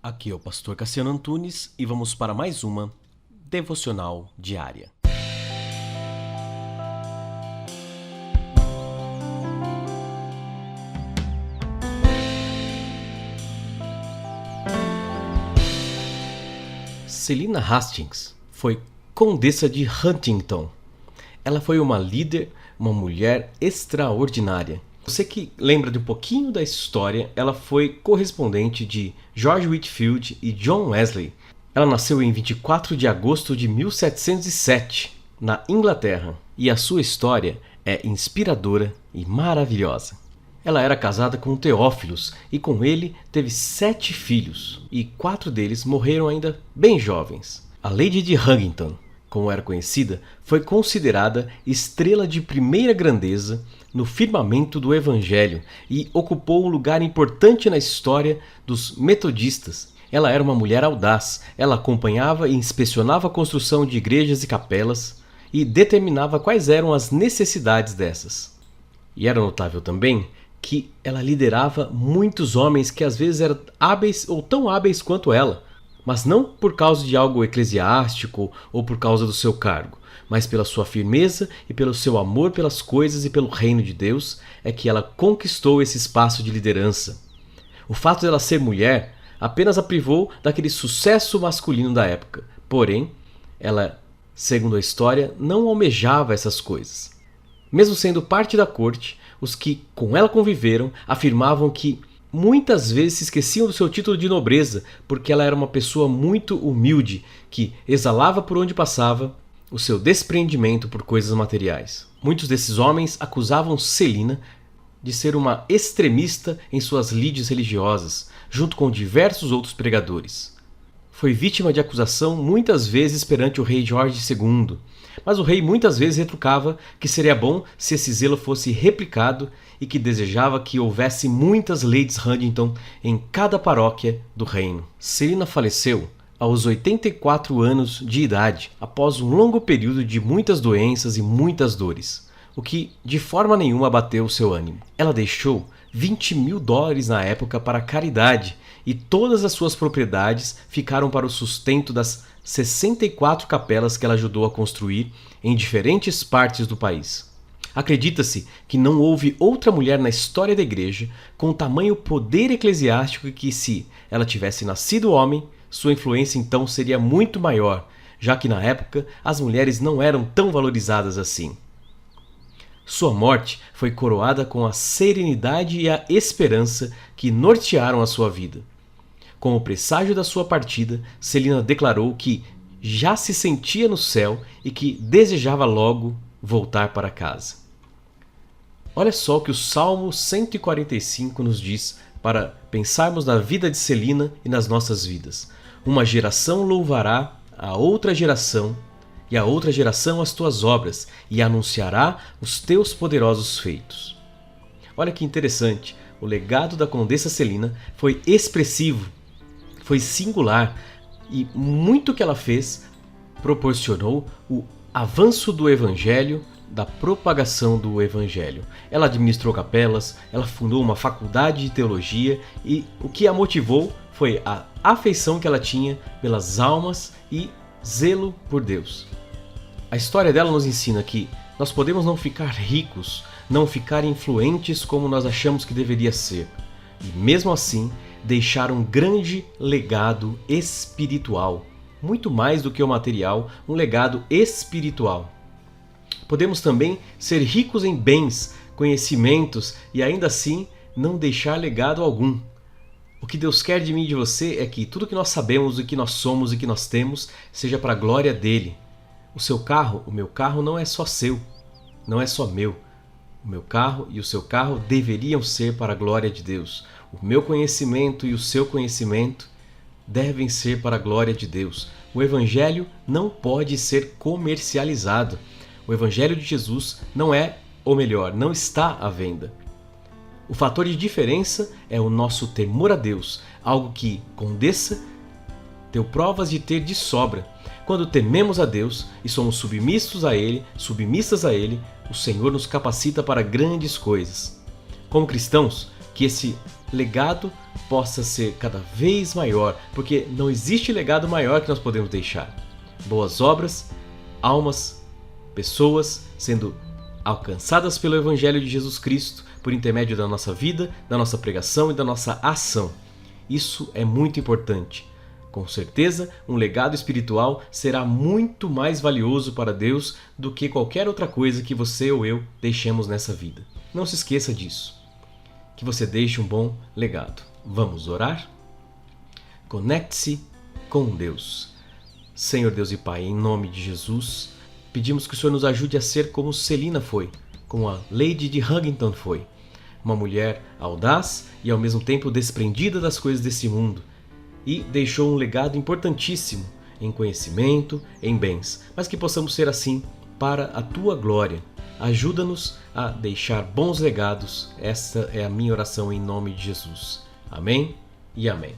Aqui é o pastor Cassiano Antunes e vamos para mais uma devocional diária. Celina Hastings foi condessa de Huntington. Ela foi uma líder, uma mulher extraordinária. Você que lembra de um pouquinho da história, ela foi correspondente de George Whitefield e John Wesley. Ela nasceu em 24 de agosto de 1707, na Inglaterra, e a sua história é inspiradora e maravilhosa. Ela era casada com Theophilus e com ele teve 7 filhos, e 4 deles morreram ainda bem jovens. A Lady de Huntington, como era conhecida, foi considerada estrela de primeira grandeza no firmamento do Evangelho e ocupou um lugar importante na história dos metodistas. Ela era uma mulher audaz, ela acompanhava e inspecionava a construção de igrejas e capelas e determinava quais eram as necessidades dessas. E era notável também que ela liderava muitos homens que às vezes eram hábeis ou tão hábeis quanto ela, mas não por causa de algo eclesiástico ou por causa do seu cargo, mas pela sua firmeza e pelo seu amor pelas coisas e pelo reino de Deus é que ela conquistou esse espaço de liderança. O fato dela ser mulher apenas a privou daquele sucesso masculino da época, porém, ela, segundo a história, não almejava essas coisas. Mesmo sendo parte da corte, os que com ela conviveram afirmavam que muitas vezes se esqueciam do seu título de nobreza, porque ela era uma pessoa muito humilde, que exalava por onde passava o seu desprendimento por coisas materiais. Muitos desses homens acusavam Celina de ser uma extremista em suas lides religiosas, junto com diversos outros pregadores. Foi vítima de acusação muitas vezes perante o rei George II, mas o rei muitas vezes retrucava que seria bom se esse zelo fosse replicado e que desejava que houvesse muitas Ladies Huntington em cada paróquia do reino. Celina faleceu aos 84 anos de idade, após um longo período de muitas doenças e muitas dores, o que de forma nenhuma abateu seu ânimo. Ela deixou $20 mil na época para a caridade e todas as suas propriedades ficaram para o sustento das 64 capelas que ela ajudou a construir em diferentes partes do país. Acredita-se que não houve outra mulher na história da igreja com tamanho poder eclesiástico que, se ela tivesse nascido homem, sua influência então seria muito maior, já que na época as mulheres não eram tão valorizadas assim. Sua morte foi coroada com a serenidade e a esperança que nortearam a sua vida. Com o presságio da sua partida, Celina declarou que já se sentia no céu e que desejava logo voltar para casa. Olha só o que o Salmo 145 nos diz para pensarmos na vida de Celina e nas nossas vidas. Uma geração louvará a outra geração, e a outra geração as tuas obras, e anunciará os teus poderosos feitos. Olha que interessante, o legado da condessa Celina foi expressivo, foi singular, e muito que ela fez proporcionou o avanço do Evangelho, da propagação do Evangelho. Ela administrou capelas, ela fundou uma faculdade de teologia e o que a motivou foi a afeição que ela tinha pelas almas e zelo por Deus. A história dela nos ensina que nós podemos não ficar ricos, não ficar influentes como nós achamos que deveria ser, e mesmo assim deixar um grande legado espiritual, muito mais do que o material, um legado espiritual. Podemos também ser ricos em bens, conhecimentos e ainda assim não deixar legado algum. O que Deus quer de mim e de você é que tudo que nós sabemos, o que nós somos e que nós temos, seja para a glória dele. O seu carro, o meu carro não é só seu, não é só meu. O meu carro e o seu carro deveriam ser para a glória de Deus. O meu conhecimento e o seu conhecimento devem ser para a glória de Deus. O Evangelho não pode ser comercializado. O Evangelho de Jesus não é, ou melhor, não está à venda. O fator de diferença é o nosso temor a Deus, algo que Condessa deu provas de ter de sobra. Quando tememos a Deus e somos submissas a Ele, o Senhor nos capacita para grandes coisas. Como cristãos, Que esse legado possa ser cada vez maior, porque não existe legado maior que nós podemos deixar. Boas obras, almas, pessoas sendo alcançadas pelo Evangelho de Jesus Cristo por intermédio da nossa vida, da nossa pregação e da nossa ação. Isso é muito importante. Com certeza, um legado espiritual será muito mais valioso para Deus do que qualquer outra coisa que você ou eu deixemos nessa vida. Não se esqueça disso. Que você deixe um bom legado. Vamos orar? Conecte-se com Deus. Senhor Deus e Pai, em nome de Jesus, pedimos que o Senhor nos ajude a ser como Celina foi, como a Lady de Huntington foi. Uma mulher audaz e ao mesmo tempo desprendida das coisas desse mundo, e deixou um legado importantíssimo em conhecimento, em bens, mas que possamos ser assim para a Tua glória. Ajuda-nos a deixar bons legados. Essa é a minha oração em nome de Jesus. Amém e amém.